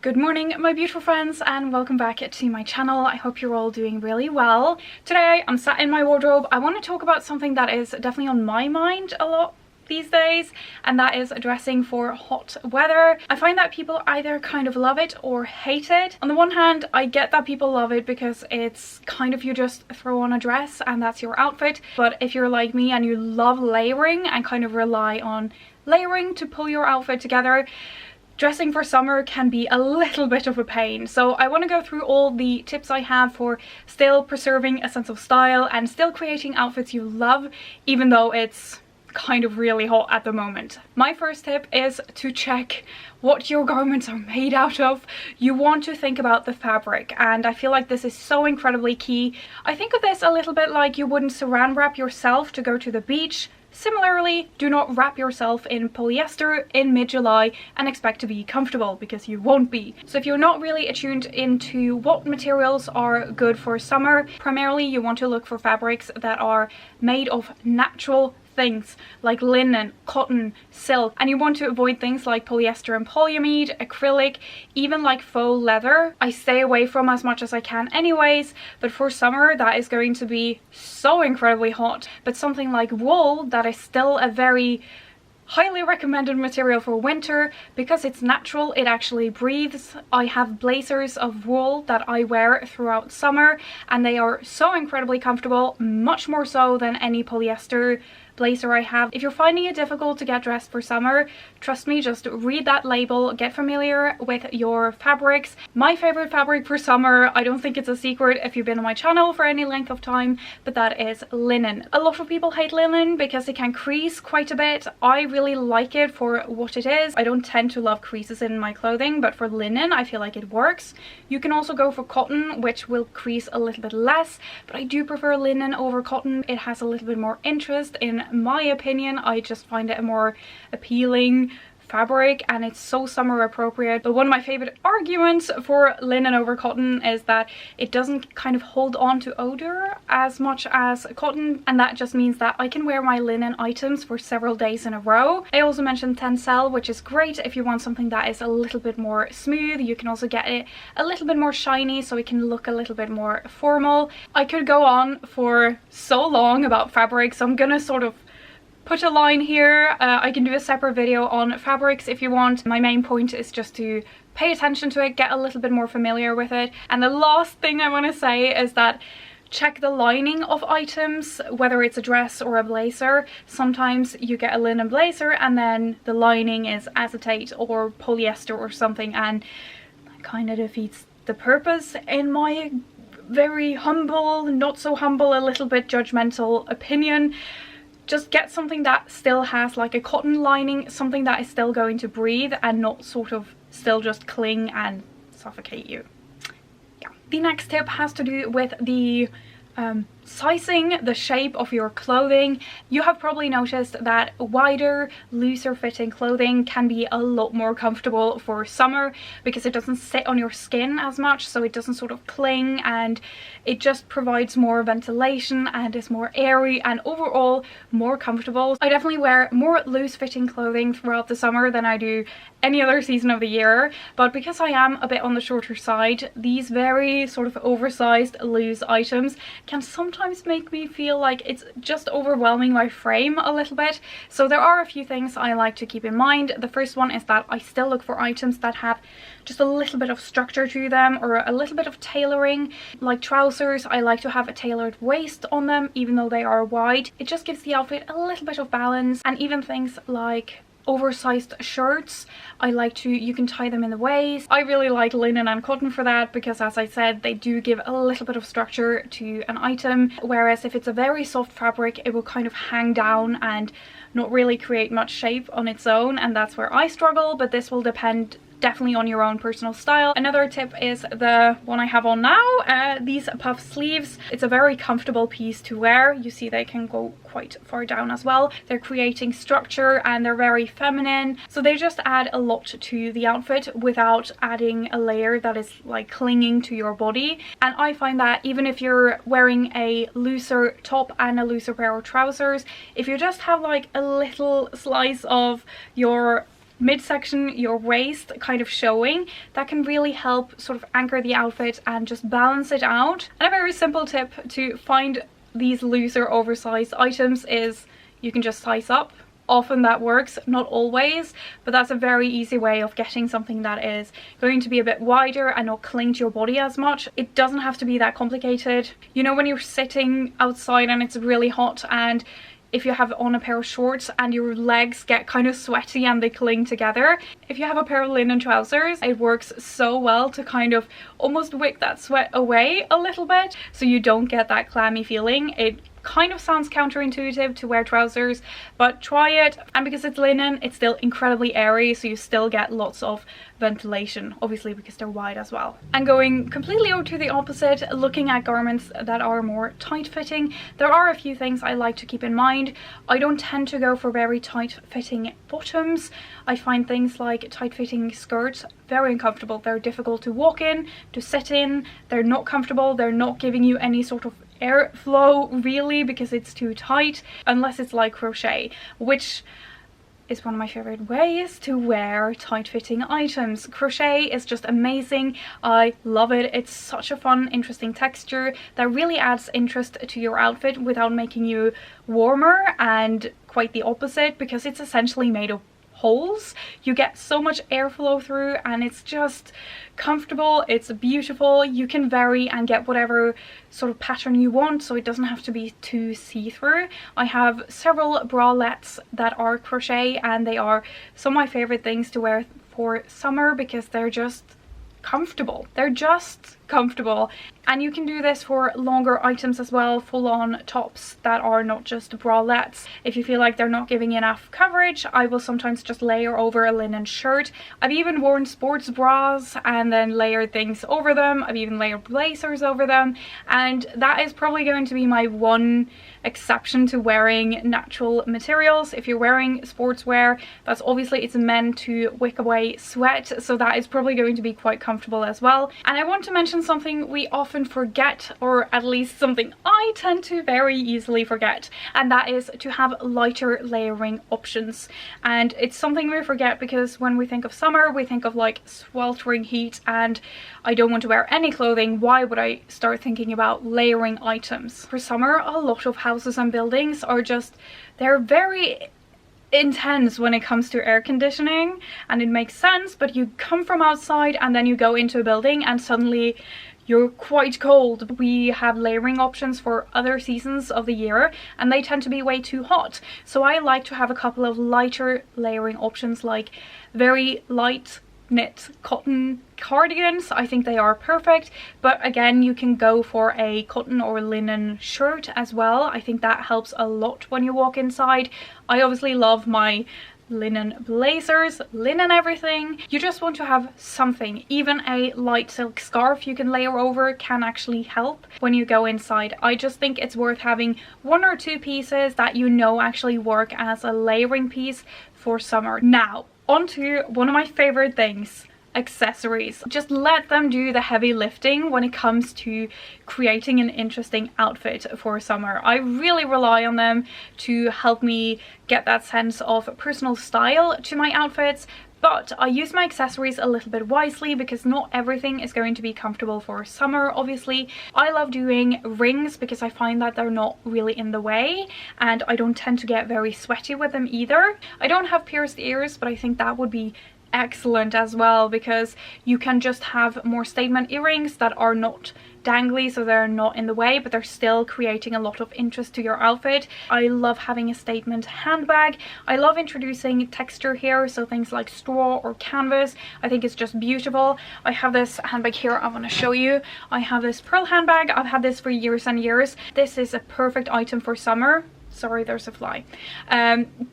Good morning my beautiful friends and welcome back to my channel. I hope you're all doing really well. Today I'm sat in my wardrobe. I want to talk about something that is definitely on my mind a lot these days, and that is dressing for hot weather. I find that people either kind of love it or hate it. On the one hand, I get that people love it because it's kind of, you just throw on a dress and that's your outfit. But if you're like me and you love layering and kind of rely on layering to pull your outfit together, dressing for summer can be a little bit of a pain. So I want to go through all the tips I have for still preserving a sense of style and still creating outfits you love, even though it's kind of really hot at the moment. My first tip is to check what your garments are made out of. You want to think about the fabric, and I feel like this is so incredibly key. I think of this a little bit like you wouldn't saran wrap yourself to go to the beach. Similarly, do not wrap yourself in polyester in mid-July and expect to be comfortable, because you won't be. So if you're not really attuned into what materials are good for summer, primarily you want to look for fabrics that are made of natural things like linen, cotton, silk, and you want to avoid things like polyester and polyamide, acrylic, even like faux leather. I stay away from as much as I can anyways, but for summer that is going to be so incredibly hot. But something like wool, that is still a very highly recommended material for winter because it's natural, it actually breathes. I have blazers of wool that I wear throughout summer and they are so incredibly comfortable, much more so than any polyester blazer I have. If you're finding it difficult to get dressed for summer, trust me, just read that label, get familiar with your fabrics. My favorite fabric for summer, I don't think it's a secret if you've been on my channel for any length of time, but that is linen. A lot of people hate linen because it can crease quite a bit. I really like it for what it is. I don't tend to love creases in my clothing, but for linen I feel like it works. You can also go for cotton, which will crease a little bit less, but I do prefer linen over cotton. It has a little bit more interest in my opinion. I just find it a more appealing fabric and it's so summer appropriate. But one of my favorite arguments for linen over cotton is that it doesn't kind of hold on to odor as much as cotton, and that just means that I can wear my linen items for several days in a row. I also mentioned tencel, which is great if you want something that is a little bit more smooth. You can also get it a little bit more shiny so it can look a little bit more formal. I could go on for so long about fabric, so I'm gonna sort of put a line here. I can do a separate video on fabrics if you want. My main point is just to pay attention to it, get a little bit more familiar with it. And the last thing I want to say is that check the lining of items, whether it's a dress or a blazer. Sometimes you get a linen blazer and then the lining is acetate or polyester or something, and that kind of defeats the purpose in my very humble, not so humble, a little bit judgmental opinion. Just get something that still has like a cotton lining, something that is still going to breathe and not sort of still just cling and suffocate you. Yeah. The next tip has to do with the sizing, the shape of your clothing. You have probably noticed that wider, looser fitting clothing can be a lot more comfortable for summer because it doesn't sit on your skin as much, so it doesn't sort of cling, and it just provides more ventilation and is more airy and overall more comfortable. I definitely wear more loose fitting clothing throughout the summer than I do any other season of the year, but because I am a bit on the shorter side, these very sort of oversized loose items can sometimes make me feel like it's just overwhelming my frame a little bit. So there are a few things I like to keep in mind. The first one is that I still look for items that have just a little bit of structure to them or a little bit of tailoring. Like trousers, I like to have a tailored waist on them even though they are wide. It just gives the outfit a little bit of balance. And even things like oversized shirts, I like to, you can tie them in the waist. I really like linen and cotton for that because, as I said, they do give a little bit of structure to an item, whereas if it's a very soft fabric it will kind of hang down and not really create much shape on its own, and that's where I struggle. But this will depend definitely on your own personal style. Another tip is the one I have on now, these puff sleeves. It's a very comfortable piece to wear. You see they can go quite far down as well. They're creating structure and they're very feminine, so they just add a lot to the outfit without adding a layer that is like clinging to your body. And I find that even if you're wearing a looser top and a looser pair of trousers, if you just have like a little slice of your midsection, your waist kind of showing. That can really help sort of anchor the outfit and just balance it out. And a very simple tip to find these looser oversized items is you can just size up. Often that works, not always, but that's a very easy way of getting something that is going to be a bit wider and not cling to your body as much. It doesn't have to be that complicated. You know, when you're sitting outside and it's really hot, and if you have on a pair of shorts and your legs get kind of sweaty and they cling together, if you have a pair of linen trousers, it works so well to kind of almost wick that sweat away a little bit so you don't get that clammy feeling. It kind of sounds counterintuitive to wear trousers, but try it. And because it's linen, it's still incredibly airy, so you still get lots of ventilation, obviously because they're wide as well. And going completely over to the opposite, looking at garments that are more tight fitting, there are a few things I like to keep in mind. I don't tend to go for very tight fitting bottoms. I find things like tight fitting skirts very uncomfortable. They're difficult to walk in, to sit in, they're not comfortable, they're not giving you any sort of airflow really because it's too tight, unless it's like crochet, which is one of my favorite ways to wear tight fitting items. Crochet is just amazing. I love it. It's such a fun, interesting texture that really adds interest to your outfit without making you warmer, and quite the opposite because it's essentially made of holes. You get so much airflow through and it's just comfortable, it's beautiful. You can vary and get whatever sort of pattern you want, so it doesn't have to be too see-through. I have several bralettes that are crochet and they are some of my favorite things to wear for summer because they're just comfortable. They're just comfortable. And you can do this for longer items as well, full-on tops that are not just bralettes. If you feel like they're not giving enough coverage, I will sometimes just layer over a linen shirt. I've even worn sports bras and then layered things over them. I've even layered blazers over them, and that is probably going to be my one exception to wearing natural materials. If you're wearing sportswear, that's obviously, it's meant to wick away sweat, so that is probably going to be quite comfortable as well. And I want to mention something we often forget, or at least something I tend to very easily forget, and that is to have lighter layering options. And it's something we forget because when we think of summer, we think of like sweltering heat, and I don't want to wear any clothing. Why would I start thinking about layering items? For summer, a lot of houses and buildings are just, they're very intense when it comes to air conditioning, and it makes sense, but you come from outside and then you go into a building and suddenly you're quite cold. We have layering options for other seasons of the year and they tend to be way too hot, so I like to have a couple of lighter layering options, like very light knit cotton cardigans. I think they are perfect, but again, you can go for a cotton or linen shirt as well. I think that helps a lot when you walk inside. I obviously love my linen blazers, linen everything. You just want to have something. Even a light silk scarf you can layer over can actually help when you go inside. I just think it's worth having one or two pieces that you know actually work as a layering piece for summer. Now, onto one of my favorite things, accessories. Just let them do the heavy lifting when it comes to creating an interesting outfit for summer. I really rely on them to help me get that sense of personal style to my outfits, but I use my accessories a little bit wisely because not everything is going to be comfortable for summer, obviously. I love doing rings because I find that they're not really in the way and I don't tend to get very sweaty with them either. I don't have pierced ears, but I think that would be excellent as well because you can just have more statement earrings that are not dangly, so they're not in the way, but they're still creating a lot of interest to your outfit. I love having a statement handbag. I love introducing texture here, so things like straw or canvas. I think it's just beautiful. I have this handbag here I want to show you. I have this pearl handbag. I've had this for years and years. This is a perfect item for summer. Sorry, there's a fly.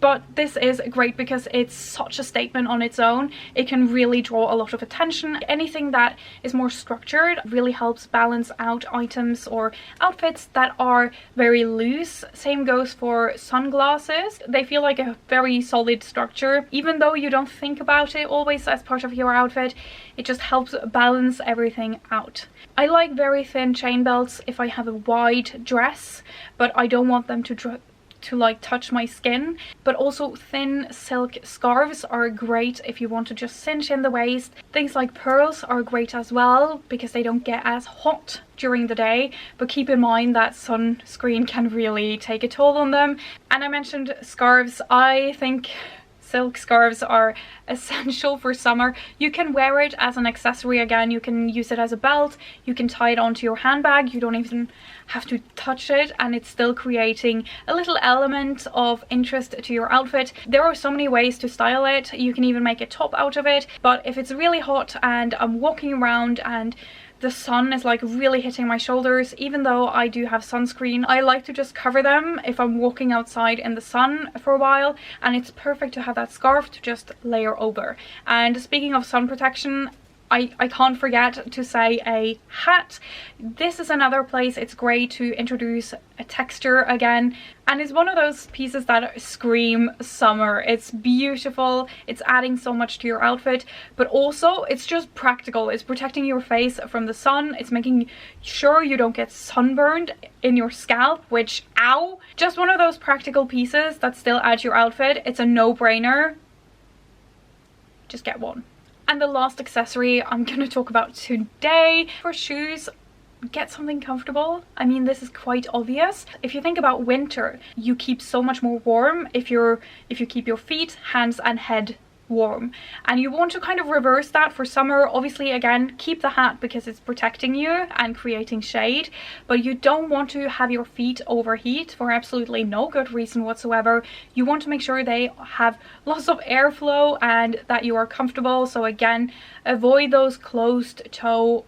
But this is great because it's such a statement on its own. It can really draw a lot of attention. Anything that is more structured really helps balance out items or outfits that are very loose. Same goes for sunglasses. They feel like a very solid structure. Even though you don't think about it always as part of your outfit, it just helps balance everything out. I like very thin chain belts if I have a wide dress, but I don't want them to to like touch my skin. But also thin silk scarves are great if you want to just cinch in the waist. Things like pearls are great as well because they don't get as hot during the day, but keep in mind that sunscreen can really take a toll on them. And I mentioned scarves. I think silk scarves are essential for summer. You can wear it as an accessory. Again, you can use it as a belt, you can tie it onto your handbag, you don't even have to touch it, and it's still creating a little element of interest to your outfit. There are so many ways to style it. You can even make a top out of it, but if it's really hot and I'm walking around and the sun is like really hitting my shoulders, even though I do have sunscreen, I like to just cover them if I'm walking outside in the sun for a while, and it's perfect to have that scarf to just layer over. And speaking of sun protection, I can't forget to say a hat. This is another place it's great to introduce a texture again, and it's one of those pieces that scream summer. It's beautiful, it's adding so much to your outfit, but also it's just practical. It's protecting your face from the sun, it's making sure you don't get sunburned in your scalp, which, ow! Just one of those practical pieces that still add to your outfit. It's a no-brainer. Just get one. And the last accessory I'm going to talk about today, for shoes, get something comfortable. I mean, this is quite obvious. If you think about winter, you keep so much more warm if you keep your feet, hands and head warm, and you want to kind of reverse that for summer. Obviously, again, keep the hat because it's protecting you and creating shade, but you don't want to have your feet overheat for absolutely no good reason whatsoever. You want to make sure they have lots of airflow and that you are comfortable. So again, avoid those closed toe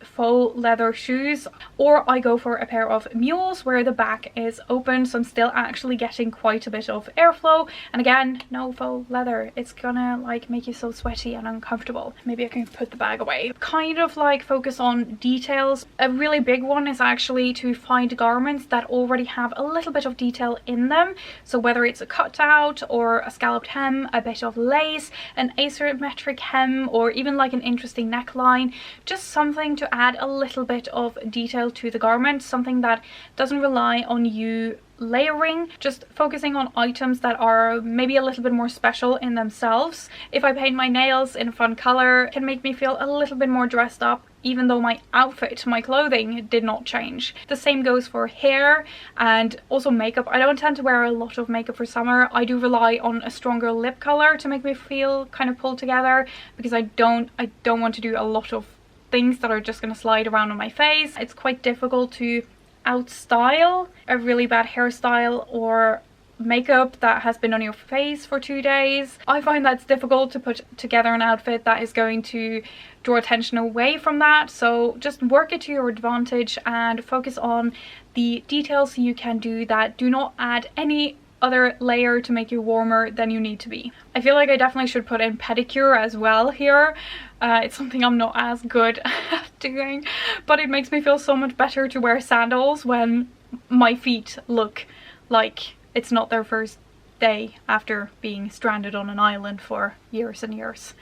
faux leather shoes, or I go for a pair of mules where the back is open, so I'm still actually getting quite a bit of airflow. And again, no faux leather, it's gonna like make you so sweaty and uncomfortable. Maybe I can put the bag away. Kind of like focus on details. A really big one is actually to find garments that already have a little bit of detail in them, so whether it's a cutout or a scalloped hem, a bit of lace, an asymmetric hem, or even like an interesting neckline, just something to add a little bit of detail to the garment, something that doesn't rely on you layering, just focusing on items that are maybe a little bit more special in themselves. If I paint my nails in a fun color, it can make me feel a little bit more dressed up, even though my outfit, my clothing did not change. The same goes for hair and also makeup. I don't tend to wear a lot of makeup for summer. I do rely on a stronger lip color to make me feel kind of pulled together, because I don't want to do a lot of things that are just going to slide around on my face. It's quite difficult to outstyle a really bad hairstyle or makeup that has been on your face for 2 days. I find that's difficult to put together an outfit that is going to draw attention away from that, so just work it to your advantage and focus on the details you can do that do not add any other layer to make you warmer than you need to be. I feel like I definitely should put in pedicure as well here. It's something I'm not as good at doing, but it makes me feel so much better to wear sandals when my feet look like it's not their first day after being stranded on an island for years and years.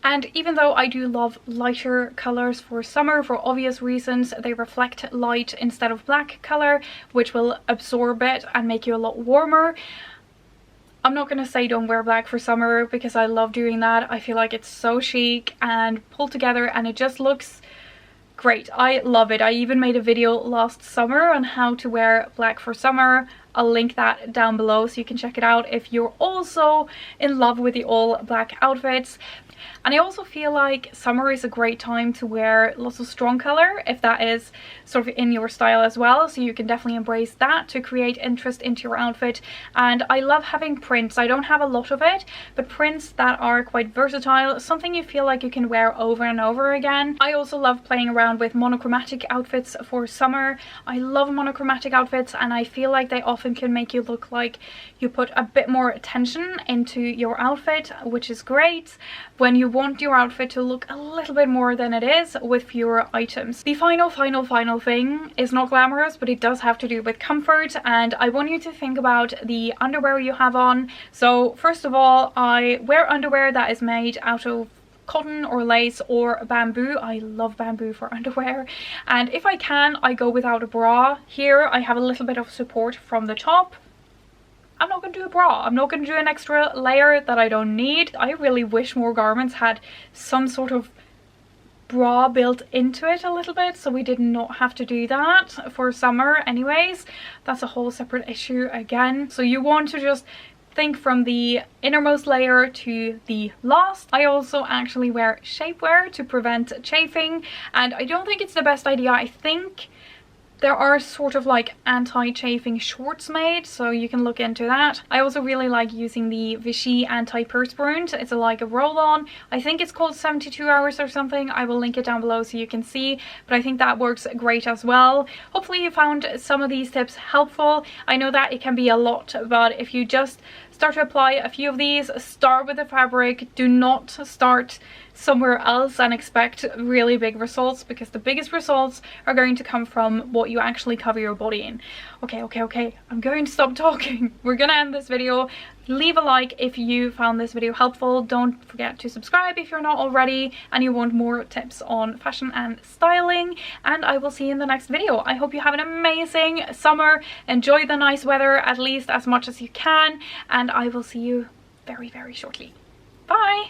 And even though I do love lighter colors for summer for obvious reasons, they reflect light instead of black color, which will absorb it and make you a lot warmer. I'm not going to say don't wear black for summer, because I love doing that. I feel like it's so chic and pulled together and it just looks great. I love it. I even made a video last summer on how to wear black for summer. I'll link that down below so you can check it out if you're also in love with the all black outfits. And I also feel like summer is a great time to wear lots of strong color, if that is sort of in your style as well. So you can definitely embrace that to create interest into your outfit. And I love having prints. I don't have a lot of it, but prints that are quite versatile, something you feel like you can wear over and over again. I also love playing around with monochromatic outfits for summer. I love monochromatic outfits, and I feel like they often can make you look like you put a bit more attention into your outfit, which is great when you want your outfit to look a little bit more than it is with fewer items. The final thing is not glamorous, but it does have to do with comfort, and I want you to think about the underwear you have on. So first of all, I wear underwear that is made out of cotton or lace or bamboo. I love bamboo for underwear, and if I can, I go without a bra. Here I have a little bit of support from the top, I'm not going to do a bra. I'm not going to do an extra layer that I don't need. I really wish more garments had some sort of bra built into it a little bit, so we did not have to do that for summer anyways. That's a whole separate issue again. So you want to just think from the innermost layer to the last. I also actually wear shapewear to prevent chafing, and I don't think it's the best idea. I think there are sort of like anti-chafing shorts made, so you can look into that. I also really like using the Vichy anti-perspirant. It's like a roll-on. I think it's called 72 hours or something. I will link it down below so you can see, but I think that works great as well. Hopefully you found some of these tips helpful. I know that it can be a lot, but if you just start to apply a few of these, start with the fabric. Do not start somewhere else and expect really big results, because the biggest results are going to come from what you actually cover your body in. Okay, I'm going to stop talking. We're gonna end this video. Leave a like if you found this video helpful. Don't forget to subscribe if you're not already and you want more tips on fashion and styling, and I will see you in the next video. I hope you have an amazing summer. Enjoy the nice weather at least as much as you can, and I will see you very, very shortly. Bye!